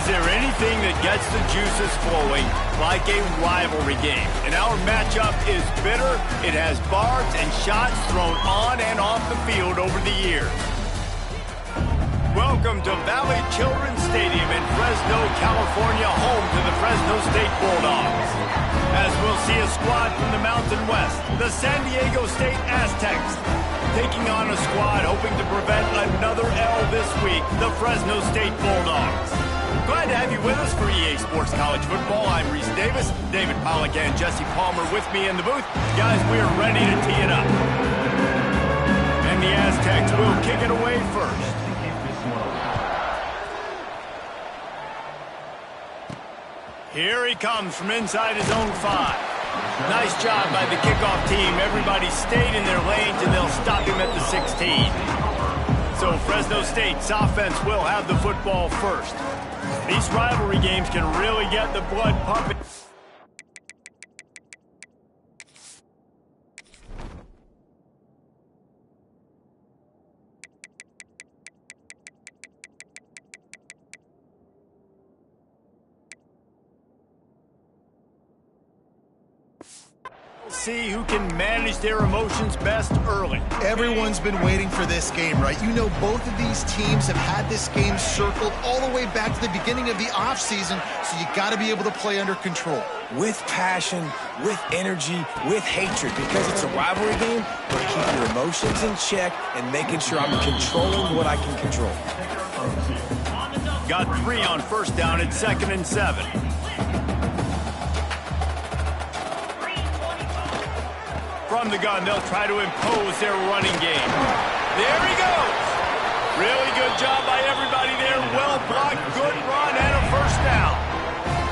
Is there anything that gets the juices flowing like a rivalry game? And our matchup is bitter. It has barbs and shots thrown on and off the field over the years. Welcome to Valley Children's Stadium in Fresno, California, home to the Fresno State Bulldogs. As we'll see a squad from the Mountain West, the San Diego State Aztecs, taking on a squad hoping to prevent another L this week, the Fresno State Bulldogs. Glad to have you with us for EA Sports College Football. I'm Reese Davis, David Pollack and Jesse Palmer with me in the booth. Guys, we are ready to tee it up. And the Aztecs will kick it away first. Here he comes from inside his own 5. Nice job by the kickoff team. Everybody stayed in their lanes, and they'll stop him at the 16. So Fresno State's offense will have the football first. These rivalry games can really get the blood pumping. See who can manage their emotions best early. Everyone's been waiting for this game, right? You know, both of these teams have had this game circled all the way back to the beginning of the offseason, so you got to be able to play under control. With passion, with energy, with hatred, because it's a rivalry game, but keep your emotions in check and making sure I'm controlling what I can control. Got 3 on first down at 2nd and 7. From the gun, they'll try to impose their running game. There he goes. Really good job by everybody there. Well blocked, good run, and a first down.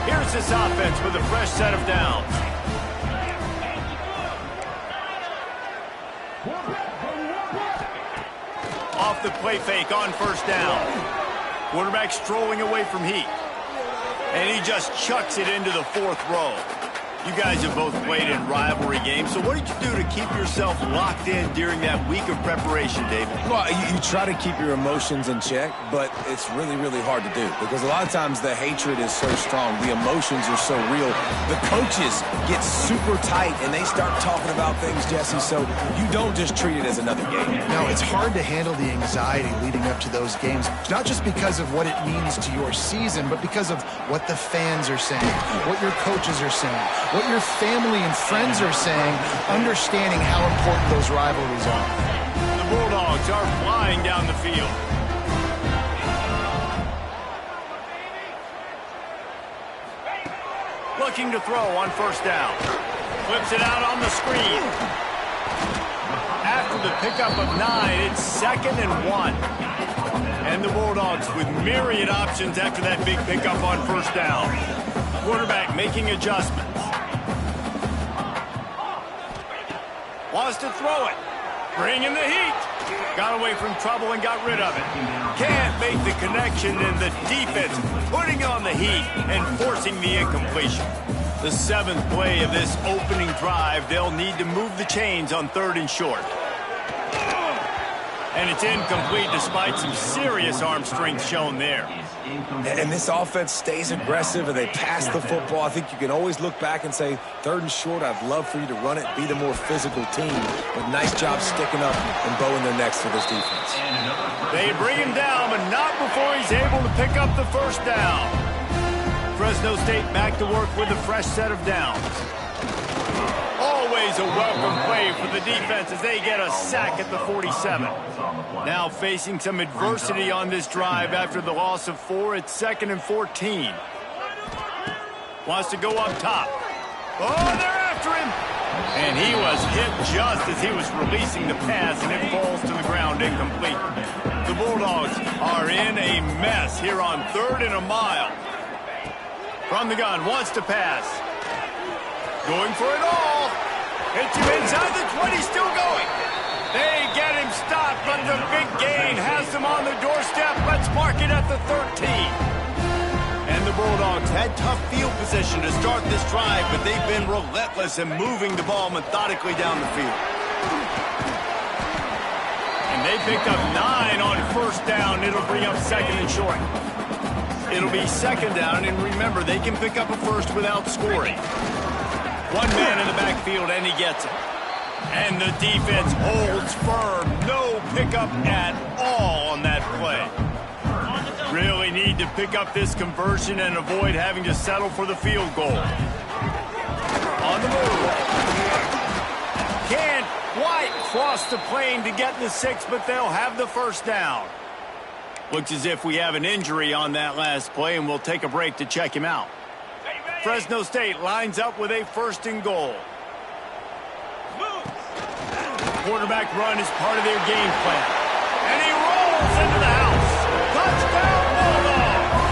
Here's this offense with a fresh set of downs. Off the play fake on first down. Quarterback strolling away from heat. And he just chucks it into the 4th row. You guys have both played in rivalry games, so what did you do to keep yourself locked in during that week of preparation, David? Well, you try to keep your emotions in check, but it's really, really hard to do because a lot of times the hatred is so strong. The emotions are so real. The coaches get super tight, and they start talking about things, Jesse, so you don't just treat it as another game. No, it's hard to handle the anxiety leading up to those games, not just because of what it means to your season, but because of what the fans are saying, what your coaches are saying, what your family and friends are saying, understanding how important those rivalries are. The Bulldogs are flying down the field. Looking to throw on first down. Flips it out on the screen. After the pickup of 9, it's 2nd and 1. And the Bulldogs with myriad options after that big pickup on first down. Quarterback making adjustments. Wants to throw it. Bringing the heat. Got away from trouble and got rid of it. Can't make the connection, and the defense putting on the heat and forcing the incompletion. The 7th play of this opening drive, they'll need to move the chains on 3rd and short. And it's incomplete despite some serious arm strength shown there. And this offense stays aggressive and they pass the football. I think you can always look back and say, 3rd and short, I'd love for you to run it, be the more physical team. But nice job sticking up and bowing their necks for this defense. They bring him down, but not before he's able to pick up the first down. Fresno State back to work with a fresh set of downs. Always a welcome play for the defense as they get a sack at the 47. Now facing some adversity on this drive after the loss of 4 at 2nd and 14. Wants to go up top. Oh, they're after him. And he was hit just as he was releasing the pass, and it falls to the ground incomplete. The Bulldogs are in a mess here on 3rd and a mile. From the gun, wants to pass. Going for it all. Hits him inside the 20, still going. They get him stopped, but the big gain has them on the doorstep. Let's mark it at the 13. And the Bulldogs had tough field position to start this drive, but they've been relentless in moving the ball methodically down the field. And they picked up 9 on first down. It'll bring up 2nd and short. It'll be second down, and remember, they can pick up a first without scoring. One man in the backfield, and he gets it. And the defense holds firm. No pickup at all on that play. Really need to pick up this conversion and avoid having to settle for the field goal. On the move. Can't quite cross the plane to get the 6, but they'll have the first down. Looks as if we have an injury on that last play, and we'll take a break to check him out. Fresno State lines up with a 1st and goal. Quarterback run is part of their game plan. And he rolls into the house. Touchdown, Bulldogs!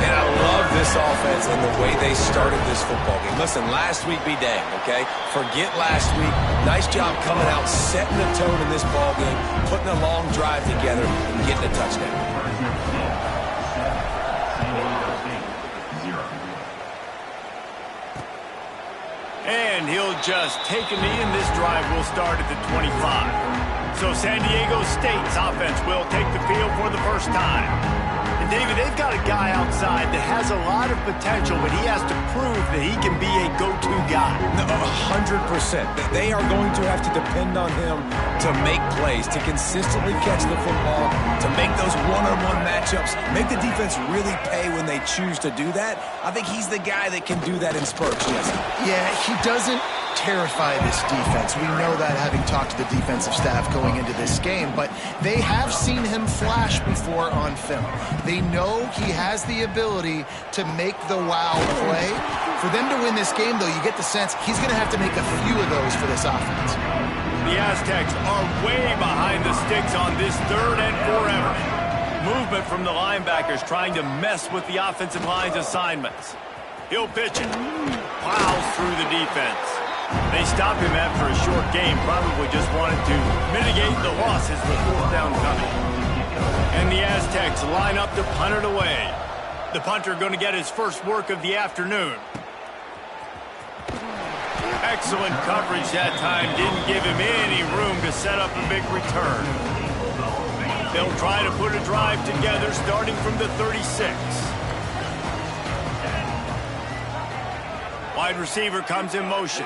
And I love this offense and the way they started this football game. Listen, last week be dang, okay? Forget last week. Nice job coming out, setting the tone in this ball game, putting a long drive together, and getting a touchdown. And he'll just take a knee, and this drive will start at the 25. So San Diego State's offense will take the field for the first time. And David, they've got a guy outside that has a lot of potential, but he has to prove that he can be a go-to guy. 100%. They are going to have to depend on him to make plays, to consistently catch the football, to make those one-on-one matchups, make the defense really pay when they choose to do that. I think he's the guy that can do that in spurts, yes. Yeah, he doesn't terrify this defense. We know that, having talked to the defensive staff going into this game, but they have seen him flash before on film. They know he has the ability to make the wow play. For them to win this game, though, you get the sense he's going to have to make a few of those for this offense. The Aztecs are way behind the sticks on this 3rd and forever. Movement from the linebackers trying to mess with the offensive line's assignments. He'll pitch it. Plows through the defense. They stopped him after a short game, probably just wanted to mitigate the losses with 4th down coming. And the Aztecs line up to punt it away. The punter going to get his first work of the afternoon. Excellent coverage that time. Didn't give him any room to set up a big return. They'll try to put a drive together starting from the 36. Wide receiver comes in motion.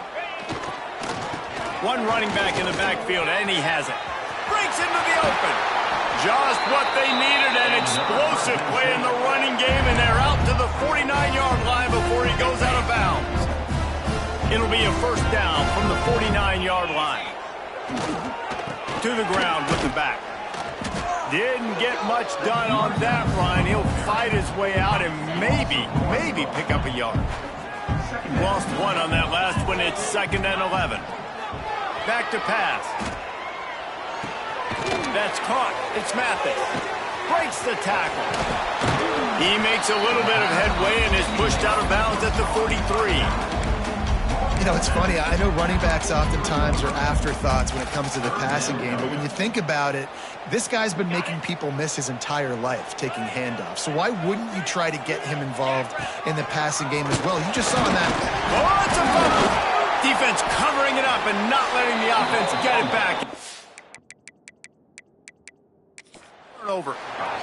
One running back in the backfield, and he has it. Breaks into the open. Just what they needed, an explosive play in the running game, and they're out to the 49-yard line before he goes out of bounds. It'll be a 1st down from the 49-yard line. To the ground with the back. Didn't get much done on that run. He'll fight his way out and maybe pick up a yard. Lost 1 on that last one. It's 2nd and 11. Back to pass. That's caught. It's Mathis. Breaks the tackle. He makes a little bit of headway and is pushed out of bounds at the 43. You know, it's funny. I know running backs oftentimes are afterthoughts when it comes to the passing game, but when you think about it, this guy's been making people miss his entire life taking handoffs. So why wouldn't you try to get him involved in the passing game as well? You just saw that. Oh, it's a fumble. Defense covering it up and not letting the offense get it back. Turnover.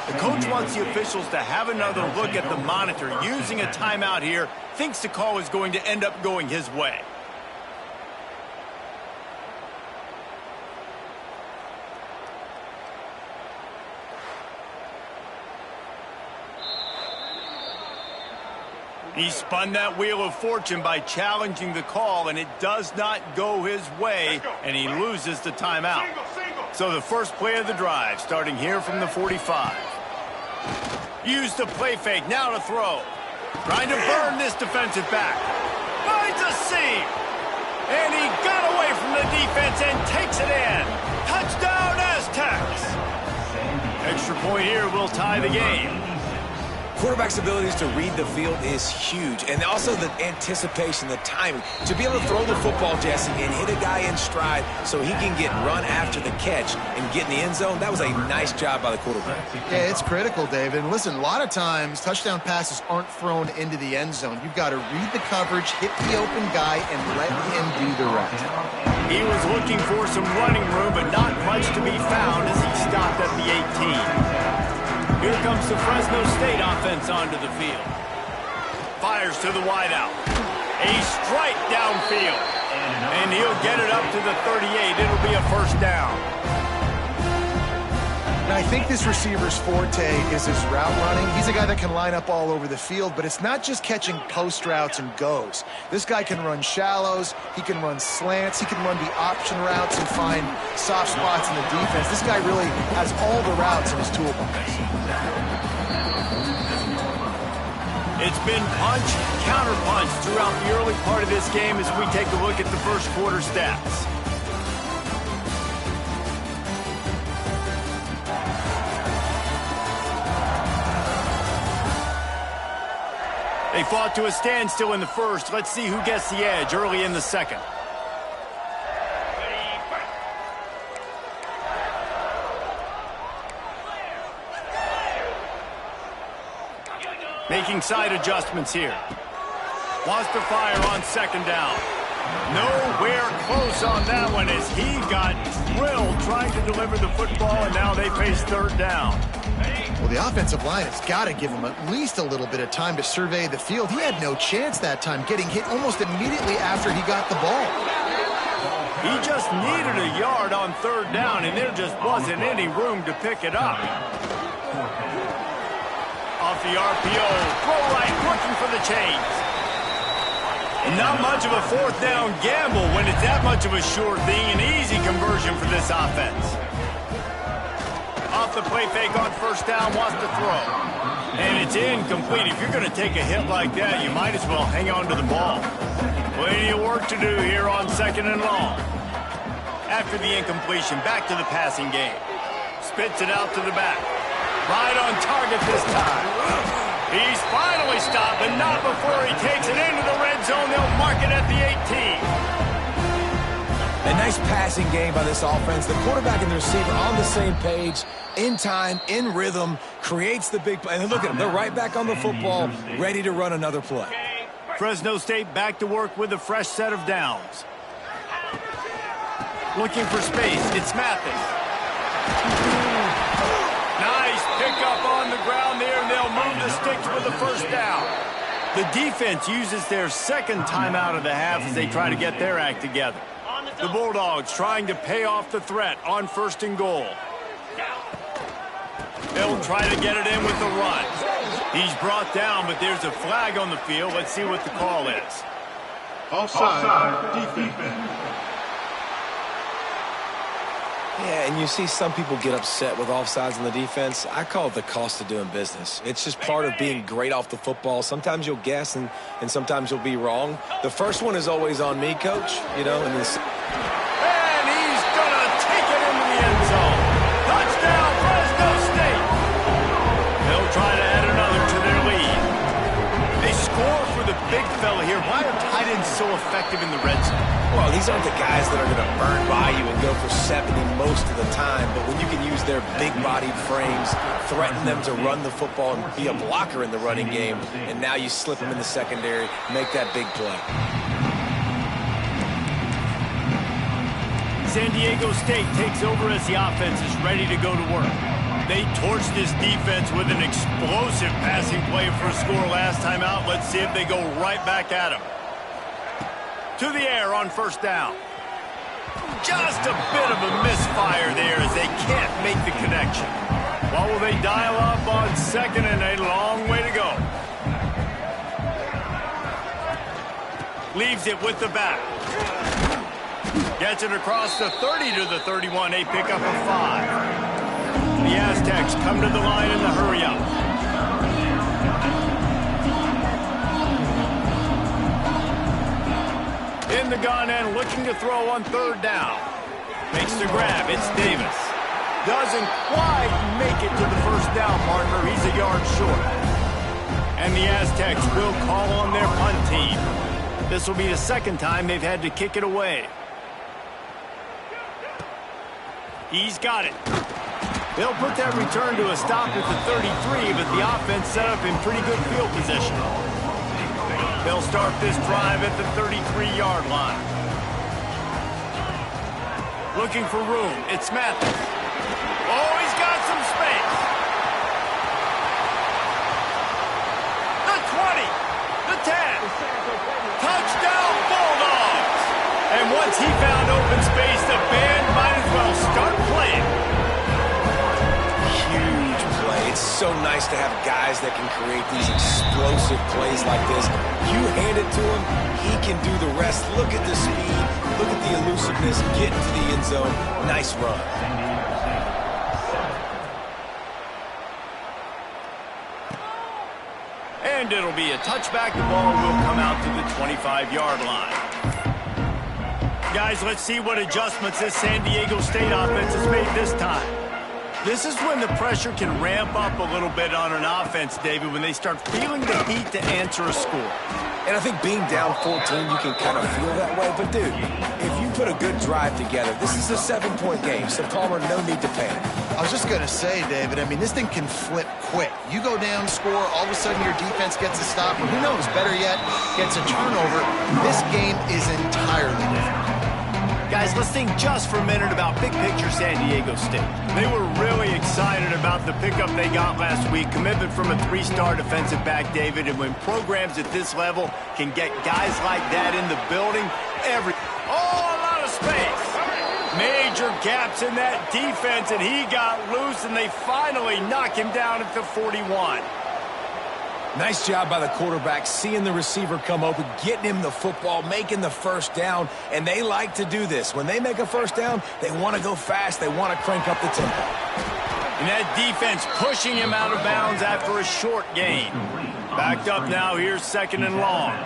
The coach wants the officials to have another look at the monitor. Using a timeout here, thinks the call is going to end up going his way. He spun that wheel of fortune by challenging the call, and it does not go his way, and he loses the timeout. So the first play of the drive, starting here from the 45. Use the play fake, now to throw. Trying to burn this defensive back. Finds a seam. And he got away from the defense and takes it in. Touchdown, Aztecs. Extra point here will tie the game. Quarterback's abilities to read the field is huge, and also the anticipation, the timing. To be able to throw the football, Jesse, and hit a guy in stride so he can get run after the catch and get in the end zone, that was a nice job by the quarterback. Yeah, it's critical, David. And listen, a lot of times touchdown passes aren't thrown into the end zone. You've got to read the coverage, hit the open guy, and let him do the rest. He was looking for some running room, but not much to be found as he stopped at the 18. Here comes the Fresno State offense onto the field. Fires to the wideout. A strike downfield. And he'll get it up to the 38. It'll be a first down. And I think this receiver's forte is his route running. He's a guy that can line up all over the field, but it's not just catching post routes and goes. This guy can run shallows, he can run slants, he can run the option routes and find soft spots in the defense. This guy really has all the routes in his toolbox. It's been punch, counter-punch throughout the early part of this game as we take a look at the first quarter stats. They fought to a standstill in the first. Let's see who gets the edge early in the second. Making side adjustments here. Wants to fire on second down. Nowhere close on that one as he got drilled trying to deliver the football, and now they face third down. Well, the offensive line has got to give him at least a little bit of time to survey the field. He had no chance that time, getting hit almost immediately after he got the ball. He just needed a yard on third down, and there just wasn't any room to pick it up. Off the RPO, throw right, looking for the chains. And not much of a fourth down gamble when it's that much of a sure thing, an easy conversion for this offense. Off the play fake on first down, wants to throw. And it's incomplete. If you're going to take a hit like that, you might as well hang on to the ball. Plenty of work to do here on second and long. After the incompletion, back to the passing game. Spits it out to the back. Right on target this time. He's finally stopped, but not before he takes it into the red zone. They'll mark it at the 18. A nice passing game by this offense. The quarterback and the receiver on the same page, in time, in rhythm, creates the big play. And look at them. They're right back on the football, ready to run another play. Fresno State back to work with a fresh set of downs. Looking for space. It's Mathis. Nice pickup on the ground there, and they'll move the sticks with the first down. The defense uses their second timeout of the half as they try to get their act together. The Bulldogs trying to pay off the threat on first and goal. They'll try to get it in with the run. He's brought down, but there's a flag on the field. Let's see what the call is. Offside, defense. Yeah, and you see some people get upset with offsides in the defense. I call it the cost of doing business. It's just part of being great off the football. Sometimes you'll guess, and sometimes you'll be wrong. The first one is always on me, Coach. You know, and this. And he's gonna take it into the end zone. Touchdown, Fresno State. They'll try to add another to their lead. They score for the big fella here. Why are tight ends so effective in the red zone? Well, these aren't the guys that are going to burn by you and go for 70 most of the time, but when you can use their big-bodied frames, threaten them to run the football and be a blocker in the running game, and now you slip them in the secondary, make that big play. San Diego State takes over as the offense is ready to go to work. They torched this defense with an explosive passing play for a score last time out. Let's see if they go right back at him. To the air on first down. Just a bit of a misfire there as they can't make the connection. What will they dial up on second and a long way to go? Leaves it with the back. Gets it across the 30 to the 31. A pickup of 5. The Aztecs come to the line in the hurry-up. In the gun and looking to throw on third down. Makes the grab. It's Davis. Doesn't quite make it to the first down marker. He's a yard short. And the Aztecs will call on their punt team. This will be the second time they've had to kick it away. He's got it. They'll put that return to a stop at the 33, but the offense set up in pretty good field position. They'll start this drive at the 33-yard line. Looking for room. It's Mathis. Oh, he's got some space. the 10. Touchdown, Bulldogs! And once he found open space, the band might as well start playing. Huge play. It's so nice to have guys that can create these explosive plays like this. You hand it to him, he can do the rest. Look at the speed. Look at the elusiveness. Get into the end zone. Nice run. And it'll be a touchback. The ball will come out to the 25-yard line. Guys, let's see what adjustments this San Diego State offense has made this time. This is when the pressure can ramp up a little bit on an offense, David, when they start feeling the heat to answer a score. And I think being down 14, you can kind of feel that way. But, dude, if you put a good drive together, this is a 7-point game. So, Palmer, no need to panic. I was just going to say, David, I mean, this thing can flip quick. You go down, score, all of a sudden your defense gets a stop, or who knows, better yet, gets a turnover. This game is entirely different. Guys, let's think just for a minute about big picture San Diego State. They were really excited about the pickup they got last week, commitment from a 3-star defensive back, David, and when programs at this level can get guys like that in the building, a lot of space. Major gaps in that defense, and he got loose, and they finally knock him down at the 41. Nice job by the quarterback, seeing the receiver come open, getting him the football, making the first down, and they like to do this. When they make a first down, they want to go fast, they want to crank up the tempo. And that defense pushing him out of bounds after a short gain. Backed up now, here's 2nd and long.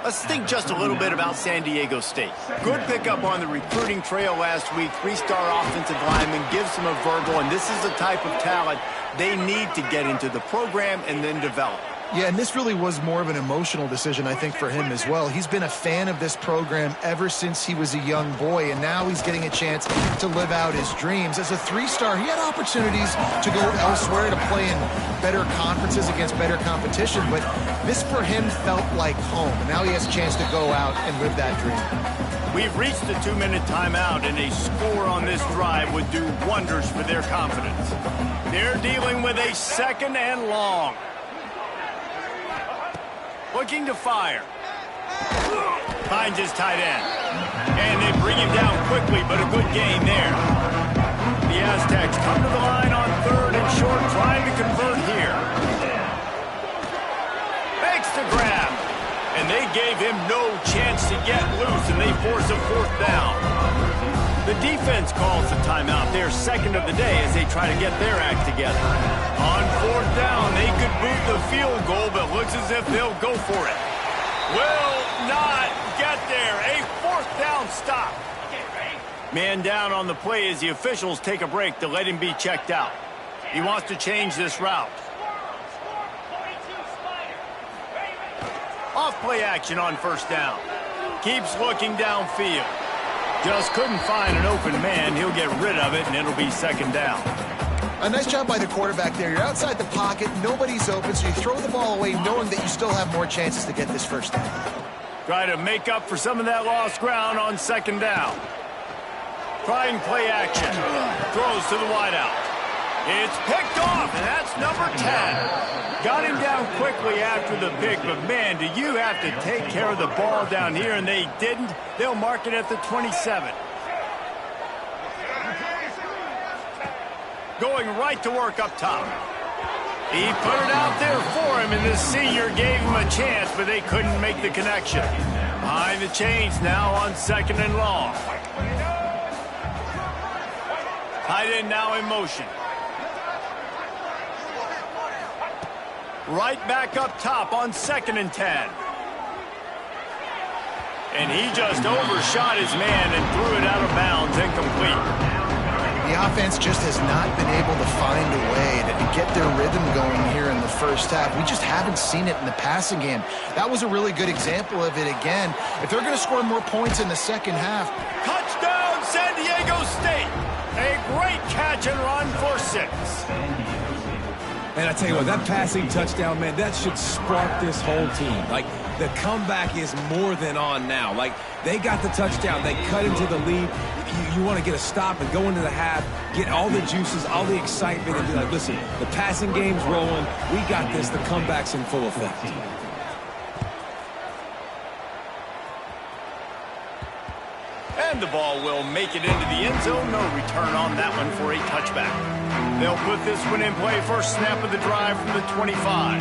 Let's think just a little bit about San Diego State. Good pickup on the recruiting trail last week. 3-star offensive lineman gives them a verbal, and this is the type of talent they need to get into the program and then develop. Yeah, and this really was more of an emotional decision, I think, for him as well. He's been a fan of this program ever since he was a young boy, and now he's getting a chance to live out his dreams. As a 3-star, he had opportunities to go elsewhere, to play in better conferences against better competition, but this for him felt like home, and now he has a chance to go out and live that dream. We've reached the 2-minute timeout, and a score on this drive would do wonders for their confidence. They're dealing with a 2nd and long. Looking to fire. Finds his tight end. And they bring him down quickly, but a good gain there. The Aztecs come to the line on 3rd and short, trying to convert here. Makes the grab. And they gave him no chance to get loose, and they force a 4th down. The defense calls the timeout. They're 2nd of the day as they try to get their act together. On 4th down, they could boot the field goal, but looks as if they'll go for it. Will not get there. A 4th down stop. Man down on the play as the officials take a break to let him be checked out. He wants to change this route. Off play action on 1st down. Keeps looking downfield. Just couldn't find an open man. He'll get rid of it, and it'll be 2nd down. A nice job by the quarterback there. You're outside the pocket, nobody's open, so you throw the ball away knowing that you still have more chances to get this 1st down. Try to make up for some of that lost ground on 2nd down. Trying play action. Throws to the wideout. It's picked off, and that's number 10. Got him down quickly after the pick, but man, do you have to take care of the ball down here, and they didn't. They'll mark it at the 27. Going right to work up top. He put it out there for him, and the senior gave him a chance, but they couldn't make the connection. Behind the chains now on 2nd and long. Tight end now in motion. Right back up top on 2nd and 10. And he just overshot his man and threw it out of bounds, incomplete. The offense just has not been able to find a way to get their rhythm going here in the 1st half. We just haven't seen it in the passing game. That was a really good example of it again. If they're going to score more points in the 2nd half. Touchdown, San Diego State. A great catch and run for 6. And I tell you what, that passing touchdown, man, that should spark this whole team. Like, the comeback is more than on now. Like, they got the touchdown. They cut into the lead. You want to get a stop and go into the half, get all the juices, all the excitement, and be like, listen, the passing game's rolling. We got this. The comeback's in full effect. And the ball will make it into the end zone. No return on that one for a touchback. They'll put this one in play. First snap of the drive from the 25.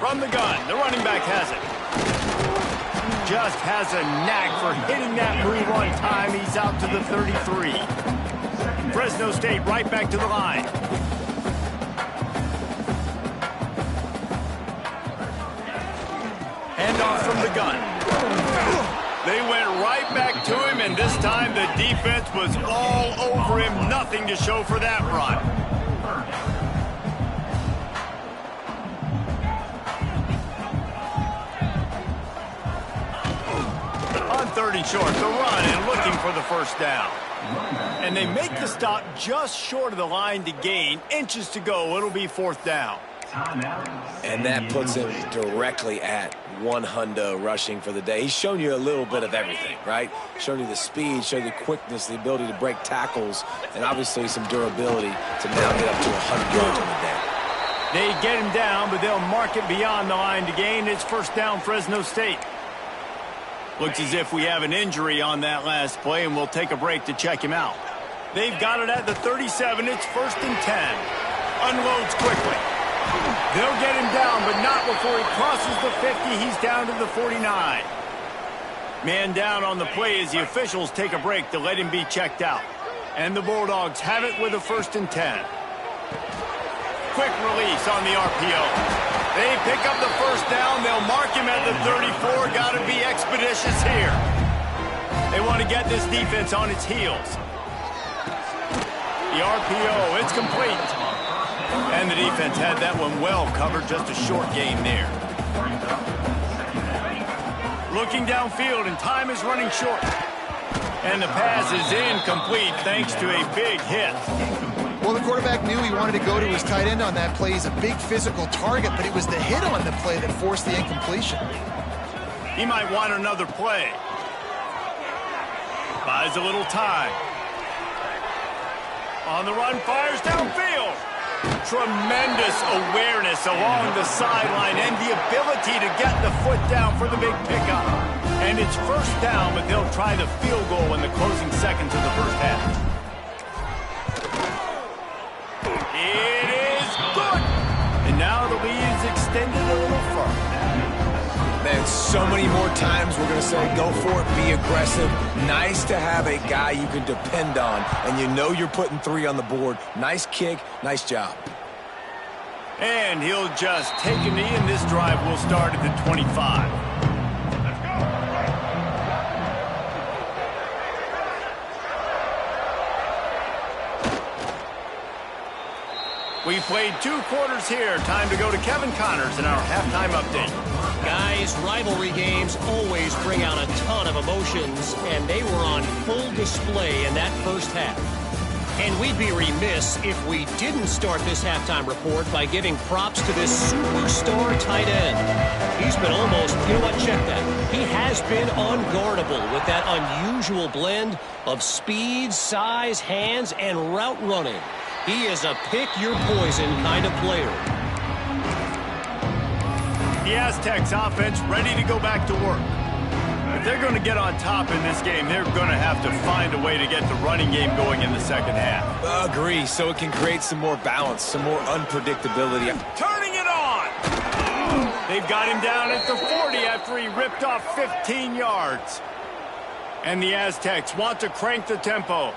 From the gun, the running back has it. Just has a knack for hitting that move on time. He's out to the 33. Fresno State right back to the line. Handoff from the gun. They went right back to him, and this time the defense was all over him. Nothing to show for that run. On 3rd and short, the run and looking for the first down. And they make the stop just short of the line to gain. Inches to go. It'll be 4th down. And that puts him directly at 100 rushing for the day. He's shown you a little bit of everything, right? Shown you the speed, shown you the quickness, the ability to break tackles, and obviously some durability to now get up to 100 yards on the day. They get him down, but they'll mark it beyond the line to gain. It's 1st down, Fresno State. Looks as if we have an injury on that last play, and we'll take a break to check him out. They've got it at the 37. It's 1st and 10. Unloads quickly. They'll get him down, but not before he crosses the 50. He's down to the 49. Man down on the play as the officials take a break to let him be checked out. And the Bulldogs have it with a 1st and 10. Quick release on the RPO. They pick up the first down. They'll mark him at the 34. Got to be expeditious here. They want to get this defense on its heels. The RPO, it's complete. And the defense had that one well covered. Just a short gain there. Looking downfield, and time is running short. And the pass is incomplete thanks to a big hit. Well, the quarterback knew he wanted to go to his tight end on that play. He's a big physical target, but it was the hit on the play that forced the incompletion. He might want another play. Buys a little time. On the run, fires downfield. Tremendous awareness along the sideline and the ability to get the foot down for the big pickup. And it's 1st down, but they'll try the field goal in the closing seconds of the first half. It is good. And now the lead is extended a little further. Man, so many more times we're going to say go for it, be aggressive. Nice to have a guy you can depend on, and you know you're putting 3 on the board. Nice kick, nice job. And he'll just take a knee, and this drive will start at the 25. We played 2 quarters here. Time to go to Kevin Connors in our halftime update. Guys, rivalry games always bring out a ton of emotions, and they were on full display in that first half. And we'd be remiss if we didn't start this halftime report by giving props to this superstar tight end. He's been almost, you know what, check that. He has been unguardable with that unusual blend of speed, size, hands, and route running. He is a pick-your-poison kind of player. The Aztecs offense ready to go back to work. If they're going to get on top in this game, they're going to have to find a way to get the running game going in the second half. Agree, so it can create some more balance, some more unpredictability. Turning it on! They've got him down at the 40 after he ripped off 15 yards. And the Aztecs want to crank the tempo.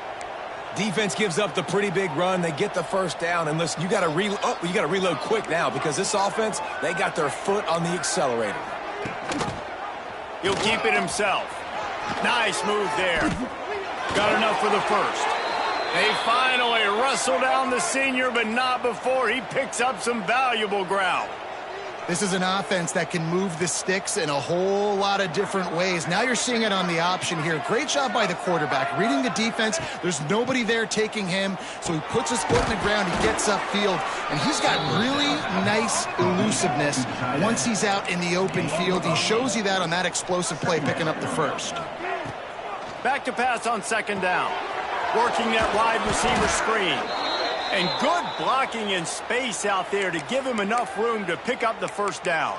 Defense gives up the pretty big run. They get the first down. And listen, you got to reload quick now because this offense, they got their foot on the accelerator. He'll keep it himself. Nice move there. Got enough for the first. They finally wrestle down the senior, but not before he picks up some valuable ground. This is an offense that can move the sticks in a whole lot of different ways. Now you're seeing it on the option here. Great job by the quarterback. Reading the defense, there's nobody there taking him, so he puts his foot in the ground, he gets upfield, and he's got really nice elusiveness once he's out in the open field. He shows you that on that explosive play, picking up the first. Back to pass on 2nd down. Working that wide receiver screen. And good blocking in space out there to give him enough room to pick up the first down.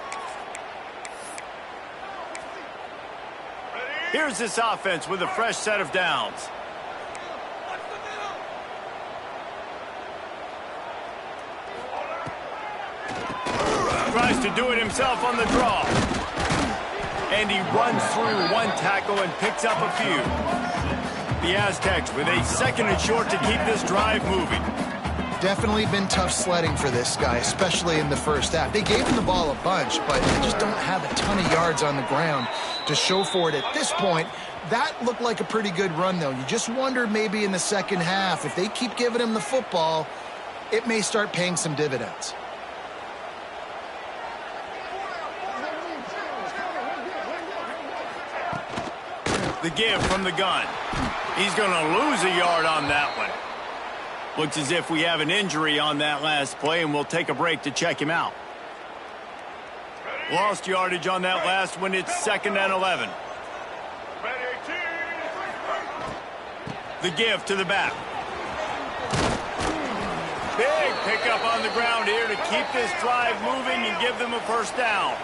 Here's this offense with a fresh set of downs. Tries to do it himself on the draw. And he runs through one tackle and picks up a few. The Aztecs with a second and short to keep this drive moving. Definitely been tough sledding for this guy, especially in the first half. They gave him the ball a bunch, but they just don't have a ton of yards on the ground to show for it at this point. That looked like a pretty good run, though. You just wonder maybe in the second half, if they keep giving him the football, it may start paying some dividends. The give from the gun. He's going to lose a yard on that one. Looks as if we have an injury on that last play, and we'll take a break to check him out. Lost yardage on that last one. It's 2nd and 11. The give to the back. Big pickup on the ground here to keep this drive moving and give them a first down.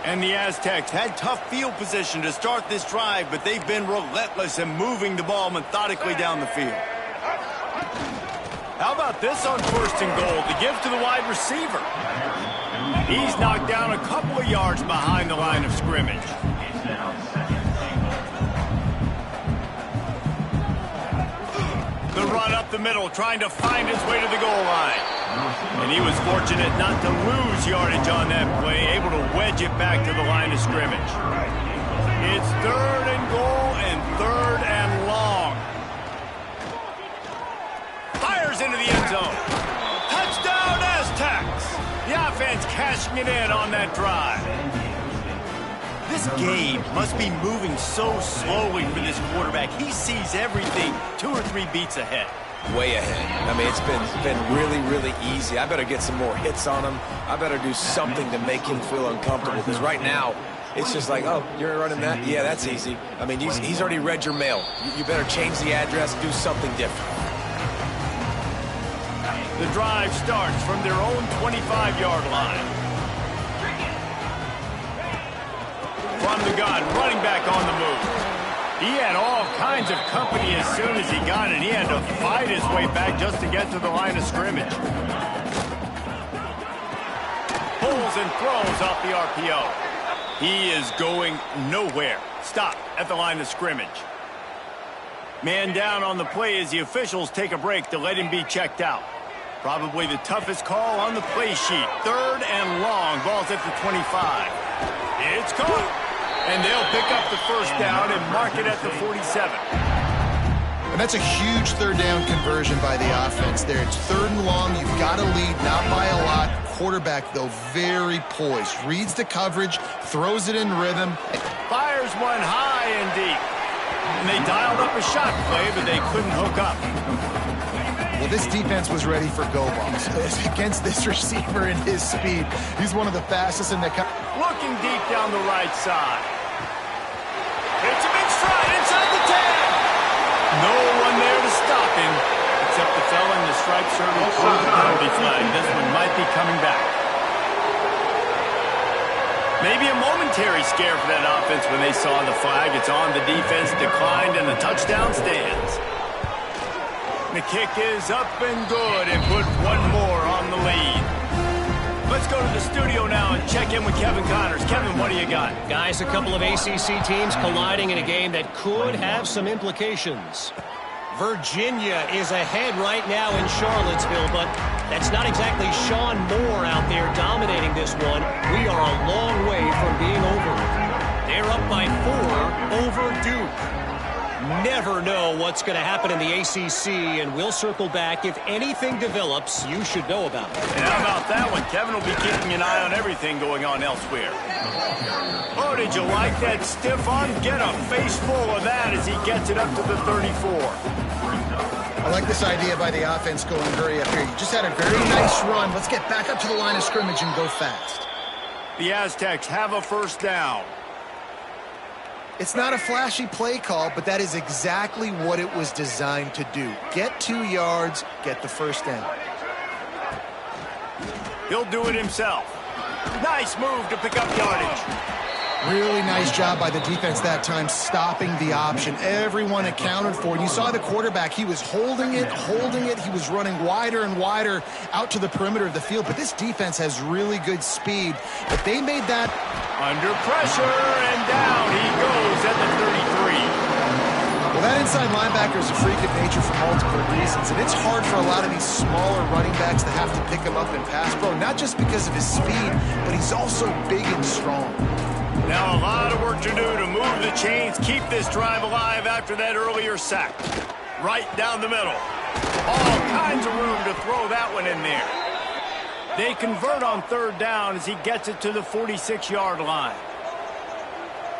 And the Aztecs had tough field position to start this drive, but they've been relentless in moving the ball methodically down the field. How about this on 1st and goal? The give to the wide receiver. He's knocked down a couple of yards behind the line of scrimmage. The run up the middle, trying to find his way to the goal line. And he was fortunate not to lose yardage on that play, able to wedge it back to the line of scrimmage. It's 3rd and goal and 3rd and long. Fires into the end zone. Touchdown, Aztecs! The offense cashing it in on that drive. This game must be moving so slowly for this quarterback. He sees everything 2 or 3 beats ahead. Way ahead. I mean, it's been really, really easy. I better get some more hits on him. I better do something to make him feel uncomfortable, because right now, it's just like, oh, you're running that? Yeah, that's easy. I mean, he's already read your mail. You better change the address, do something different. The drive starts from their own 25-yard line. From the gun, running back on the move. He had all kinds of company as soon as he got it. He had to fight his way back just to get to the line of scrimmage. Pulls and throws off the RPO. He is going nowhere. Stop at the line of scrimmage. Man down on the play as the officials take a break to let him be checked out. Probably the toughest call on the play sheet. 3rd and long. Ball's at the 25. It's caught. And they'll pick up the first down and mark it at the 47. And that's a huge 3rd down conversion by the offense there. It's 3rd and long. You've got to lead, not by a lot. Quarterback, though, very poised. Reads the coverage, throws it in rhythm. Fires one high and deep. And they dialed up a shot play, but they couldn't hook up. Well, this defense was ready for go balls. Against this receiver and his speed, he's one of the fastest in the country. Looking deep down the right side. It's a big stride inside the 10. No one there to stop him, except the fella in the striped shirt who threw the penalty flag. This one might be coming back. Maybe a momentary scare for that offense when they saw the flag. It's on, the defense declined, and the touchdown stands. The kick is up and good, and put one more on the lead. Let's go to the studio now and check in with Kevin Connors. Kevin, what do you got? Guys, a couple of ACC teams colliding in a game that could have some implications. Virginia is ahead right now in Charlottesville, but that's not exactly Sean Moore out there dominating this one. We are a long way from being over. They're up by 4 over Duke. Never know what's going to happen in the ACC, and we'll circle back. If anything develops, you should know about it. And how about that one? Kevin will be keeping an eye on everything going on elsewhere. Oh, did you like that stiff arm? Get a face full of that as he gets it up to the 34. I like this idea by the offense going hurry up here. You just had a very nice run. Let's get back up to the line of scrimmage and go fast. The Aztecs have a first down. It's not a flashy play call, but that is exactly what it was designed to do. Get 2 yards, get the first down. He'll do it himself. Nice move to pick up yardage. Really nice job by the defense that time, stopping the option. Everyone accounted for it. You saw the quarterback. He was holding it. He was running wider and wider out to the perimeter of the field. But this defense has really good speed. But they made that. Under pressure, and down he goes at the 33. Well, that inside linebacker is a freak of nature for multiple reasons. And it's hard for a lot of these smaller running backs to have to pick him up in pass pro. Not just because of his speed, but he's also big and strong. Now a lot of work to do to move the chains, keep this drive alive after that earlier sack. Right down the middle. All kinds of room to throw that one in there. They convert on third down as he gets it to the 46-yard line.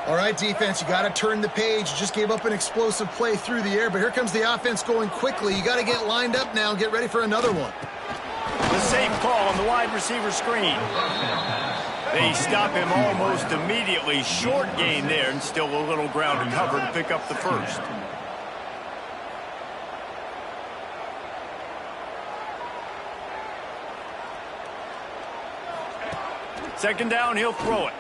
All right, defense, you got to turn the page. You just gave up an explosive play through the air, but here comes the offense going quickly. You got to get lined up now and get ready for another one. The safe call on the wide receiver screen. They stop him almost immediately. Short gain there and still a little ground to cover to pick up the first. Second down, he'll throw it.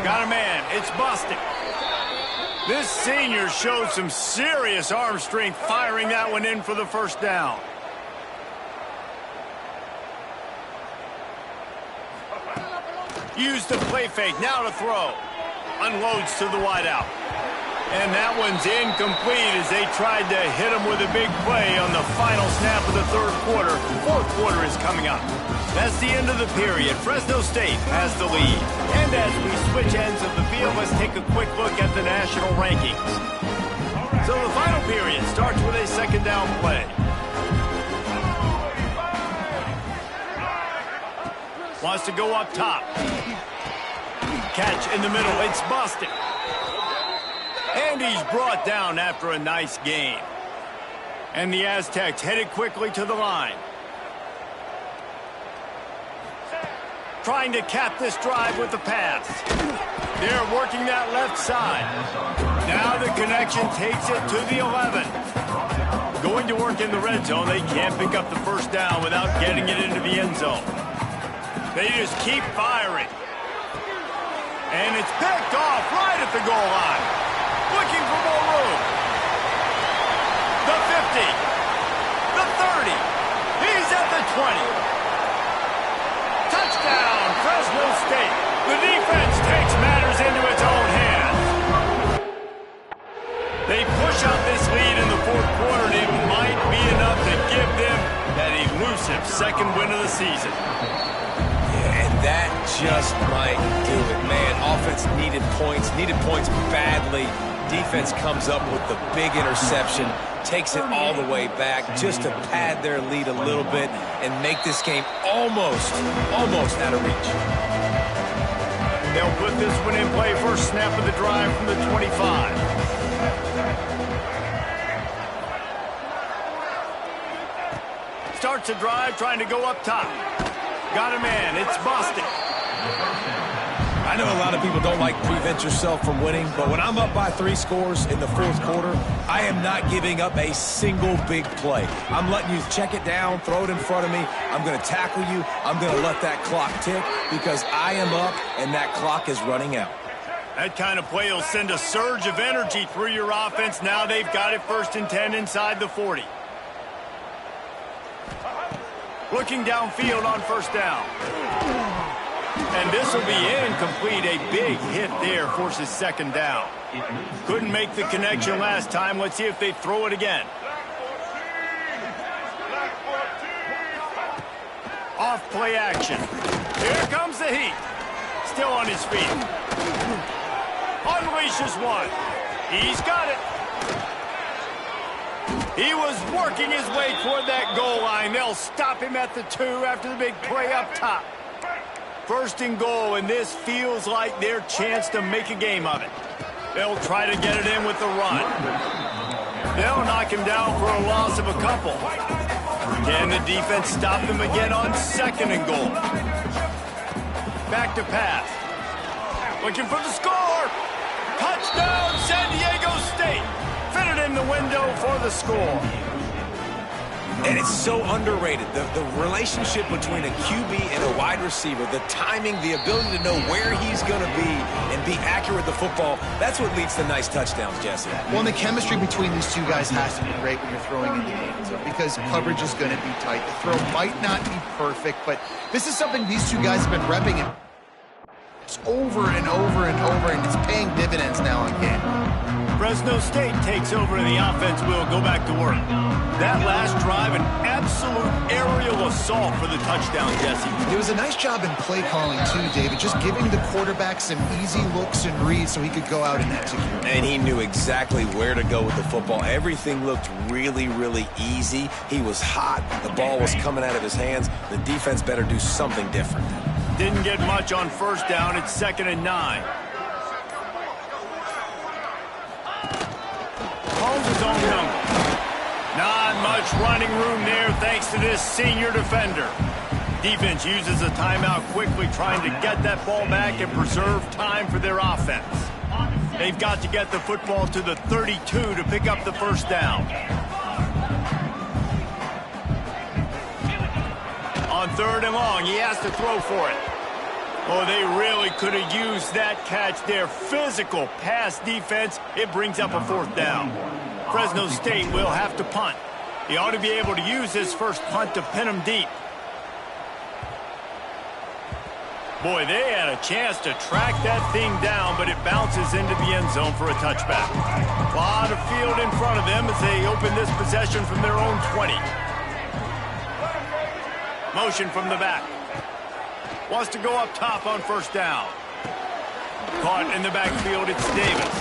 Got a man. It's busted. This senior showed some serious arm strength firing that one in for the first down. Use the play fake. Now to throw. Unloads to the wideout. And that one's incomplete as they tried to hit him with a big play on the final snap of the third quarter. Fourth quarter is coming up. That's the end of the period. Fresno State has the lead. And as we switch ends of the field, let's take a quick look at the national rankings. So the final period starts with a second down play. Wants to go up top. Catch in the middle. It's busted. And he's brought down after a nice gain. And the Aztecs headed quickly to the line. Trying to cap this drive with the pass. They're working that left side. Now the connection takes it to the 11. Going to work in the red zone. They can't pick up the first down without getting it into the end zone. They just keep firing. And it's picked off right at the goal line. Looking for more room. The 50. The 30. He's at the 20. Touchdown, Fresno State. The defense takes matters into its own hands. They push out this lead in the fourth quarter, and it might be enough to give them that elusive second win of the season. That just might do it, man. Offense needed points badly. Defense comes up with the big interception, takes it all the way back just to pad their lead a little bit and make this game almost out of reach. They'll put this one in play. First snap of the drive from the 25. Starts a drive trying to go up top. Got a man. It's busted. I know a lot of people don't like to prevent yourself from winning, but when I'm up by 3 scores in the fourth quarter, I am not giving up a single big play. I'm letting you check it down, throw it in front of me. I'm going to tackle you. I'm going to let that clock tick because I am up and that clock is running out. That kind of play will send a surge of energy through your offense. Now they've got it 1st and 10 inside the 40. Looking downfield on first down. And this will be incomplete. A big hit there forces second down. Couldn't make the connection last time. Let's see if they throw it again. Off play action. Here comes the heat. Still on his feet. Unleashes one. He's got it. He was working his way toward that goal line. They'll stop him at the 2 after the big play up top. 1st and goal, and this feels like their chance to make a game of it. They'll try to get it in with the run. They'll knock him down for a loss of a couple. Can the defense stop them again on 2nd and goal? Back to pass. Looking for the score. Touchdown, San Diego State. Fitted in the window for the score. And it's so underrated. The relationship between a QB and a wide receiver, the timing, the ability to know where he's going to be and be accurate with the football, that's what leads to nice touchdowns, Jesse. Well, and the chemistry between these two guys has to be great when you're throwing in the end zone because coverage is going to be tight. The throw might not be perfect, but this is something these two guys have been repping it over and over and over, and it's paying dividends now in game. Fresno State takes over and the offense will go back to work. That last drive, an absolute aerial assault for the touchdown, Jesse. It was a nice job in play calling too, David, just giving the quarterback some easy looks and reads so he could go out and execute. And he knew exactly where to go with the football. Everything looked really, really easy. He was hot. The ball was coming out of his hands. The defense better do something different. Didn't get much on first down. It's 2nd and 9. Calls his own number. Not much running room there thanks to this senior defender. Defense uses a timeout quickly, trying to get that ball back and preserve time for their offense. They've got to get the football to the 32 to pick up the first down. On 3rd and long, he has to throw for it. Oh, they really could have used that catch there. Physical pass defense. It brings up a 4th down. Fresno State will have to punt. He ought to be able to use his first punt to pin him deep. Boy, they had a chance to track that thing down, but it bounces into the end zone for a touchback. A lot of field in front of them as they open this possession from their own 20. Motion from the back. Wants to go up top on first down. Caught in the backfield, it's Davis.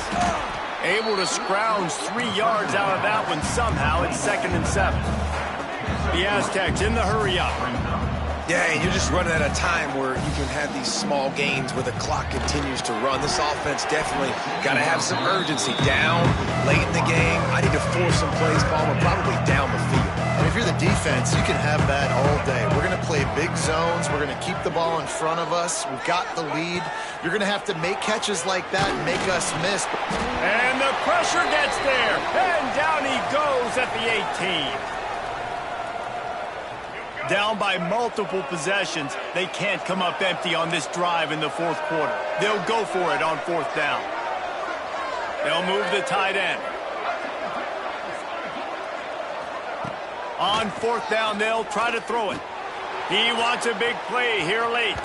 Able to scrounge 3 yards out of that one somehow. It's 2nd and 7. The Aztecs in the hurry-up. Yeah, and you're just running at a time where you can have these small gains where the clock continues to run. This offense definitely got to have some urgency. Down, late in the game. I need to force some plays, Palmer, probably down the field. And if you're the defense, you can have that all day. We're going to play big zones. We're going to keep the ball in front of us. We've got the lead. You're going to have to make catches like that and make us miss. And the pressure gets there. And down he goes at the 18. Down by multiple possessions. They can't come up empty on this drive in the 4th quarter. They'll go for it on 4th down. They'll move the tight end. On 4th down, they'll try to throw it. He wants a big play here late.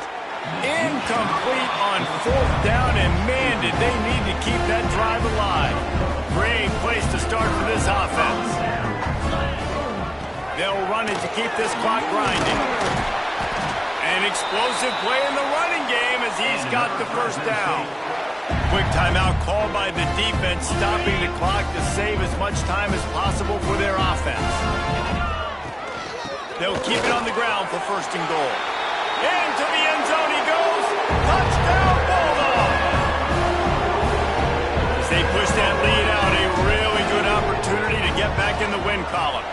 Incomplete on 4th down, and man, did they need to keep that drive alive. Great place to start for this offense. They'll run it to keep this clock grinding. An explosive play in the running game as he's got the first down. Quick timeout called by the defense, stopping the clock to save as much time as possible for their offense. They'll keep it on the ground for 1st and goal. Into the end zone he goes. Touchdown, Bulldogs! As they push that lead out, a really good opportunity to get back in the win column.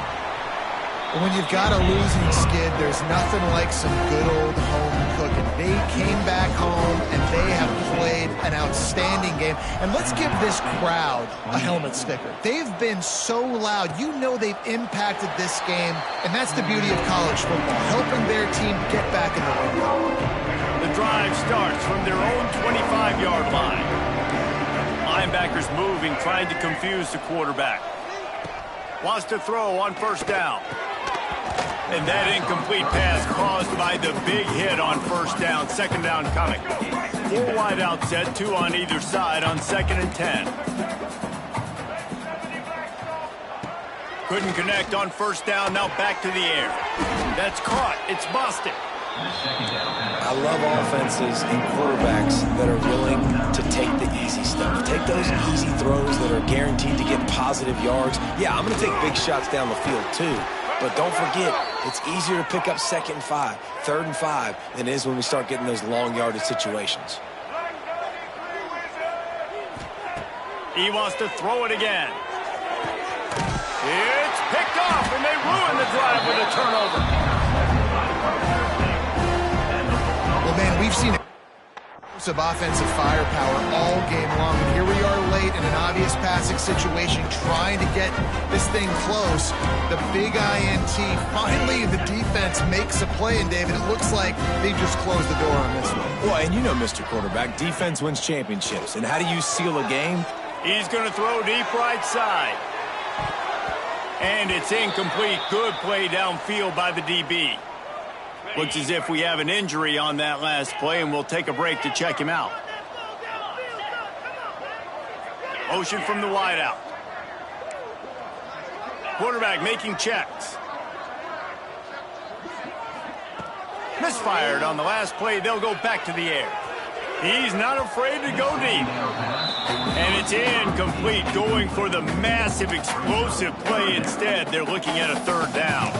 When you've got a losing skid, there's nothing like some good old home cooking. They came back home, and they have played an outstanding game. And let's give this crowd a helmet sticker. They've been so loud. You know they've impacted this game, and that's the beauty of college football, helping their team get back in the win. The drive starts from their own 25-yard line. Linebackers moving, trying to confuse the quarterback. Wants to throw on 1st down. And that incomplete pass caused by the big hit on 1st down. 2nd down coming. 4 wide out set, 2 on either side on 2nd and 10. Couldn't connect on 1st down. Now back to the air. That's caught. It's busted. I love offenses and quarterbacks that are willing to take the easy stuff. Take those easy throws that are guaranteed to get positive yards. Yeah, I'm going to take big shots down the field too. But don't forget, it's easier to pick up 2nd and 5, 3rd and 5 than it is when we start getting those long yardage situations. He wants to throw it again. It's picked off, and they ruin the drive with a turnover. Well, man, we've seen of offensive firepower all game long. And here we are late, and in an obvious passing situation, trying to get this thing close. The big INT. Finally, the defense makes a play, and David, it looks like they just closed the door on this one. Well, and you know, Mr. Quarterback, defense wins championships. And how do you seal a game? He's going to throw deep right side. And it's incomplete. Good play downfield by the DB. Looks as if we have an injury on that last play, and we'll take a break to check him out. Motion from the wideout. Quarterback making checks. Misfired on the last play. They'll go back to the air. He's not afraid to go deep. And it's incomplete, going for the massive explosive play instead. They're looking at a third down.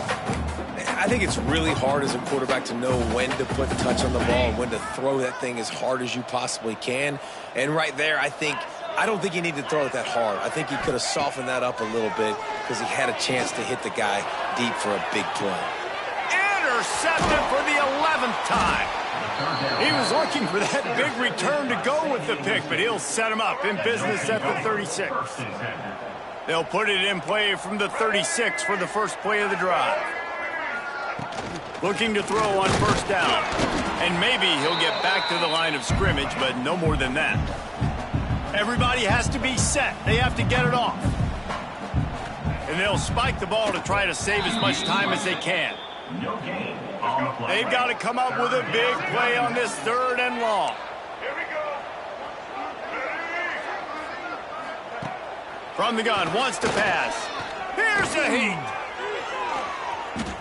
I think it's really hard as a quarterback to know when to put touch on the ball and when to throw that thing as hard as you possibly can. And right there, I don't think he needed to throw it that hard. I think he could have softened that up a little bit because he had a chance to hit the guy deep for a big play. Intercepted for the 11th time. He was looking for that big return to go with the pick, but he'll set him up in business at the 36. They'll put it in play from the 36 for the first play of the drive. Looking to throw on first down. And maybe he'll get back to the line of scrimmage, but no more than that. Everybody has to be set. They have to get it off. And they'll spike the ball to try to save as much time as they can. They've got to come up with a big play on this third and long. From the gun, wants to pass. Here's the heat.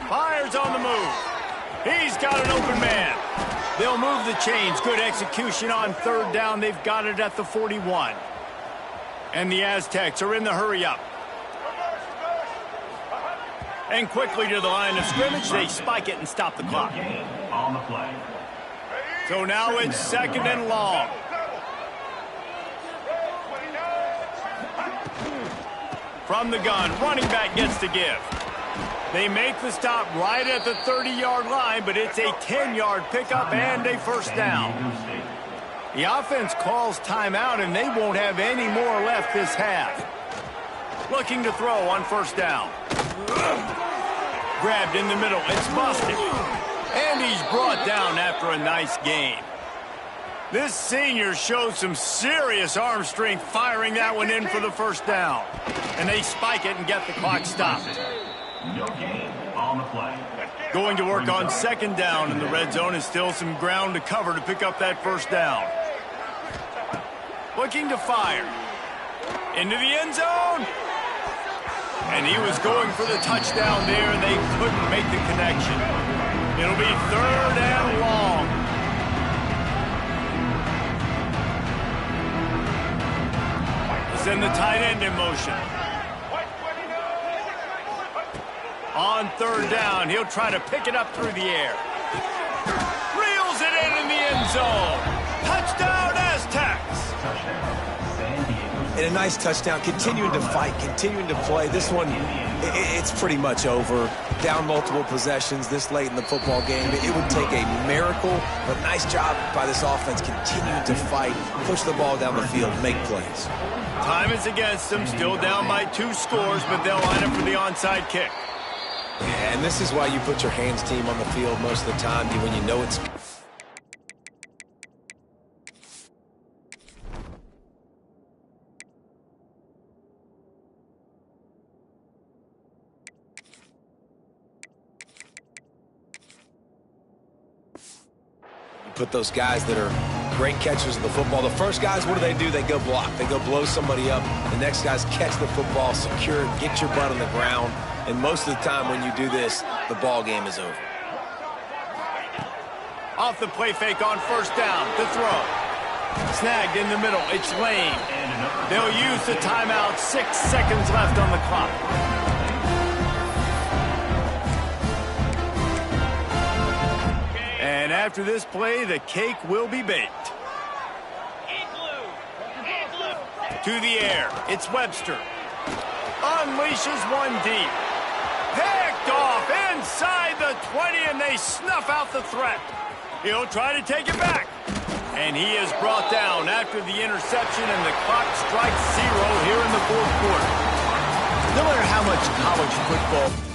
Fires on the move. He's got an open man. They'll move the chains. Good execution on third down. They've got it at the 41. And the Aztecs are in the hurry-up. And quickly to the line of scrimmage, they spike it and stop the clock. So now it's second and long. From the gun, running back gets to give. They make the stop right at the 30-yard line, but it's a 10-yard pickup and a first down. The offense calls timeout, and they won't have any more left this half. Looking to throw on first down. Grabbed in the middle. It's busted. And he's brought down after a nice gain. This senior shows some serious arm strength firing that one in for the first down. And they spike it and get the clock stopped. Going to work on second down in the red zone is still some ground to cover to pick up that first down. Looking to fire. Into the end zone. And he was going for the touchdown there, and they couldn't make the connection. It'll be third and long. Send the tight end in motion. On third down, he'll try to pick it up through the air. Reels it in the end zone. Touchdown, Aztecs. And a nice touchdown, continuing to fight, continuing to play. This one, it's pretty much over. Down multiple possessions this late in the football game. It would take a miracle, but nice job by this offense continuing to fight, push the ball down the field, make plays. Time is against them, still down by 2 scores, but they'll line up for the onside kick. Yeah, and this is why you put your hands team on the field most of the time when you know it's... Put those guys that are great catchers of the football. The first guys, what do? They go block. They go blow somebody up. The next guys catch the football, secure it, get your butt on the ground. And most of the time when you do this, the ball game is over. Off the play fake on first down. The throw. Snagged in the middle. It's Lane. They'll use the timeout. 6 seconds left on the clock. And after this play, the cake will be baked. To the air. It's Webster. Unleashes one deep. Picked off inside the 20, and they snuff out the threat. He'll try to take it back. And he is brought down after the interception, and the clock strikes 0 here in the fourth quarter. No matter how much college football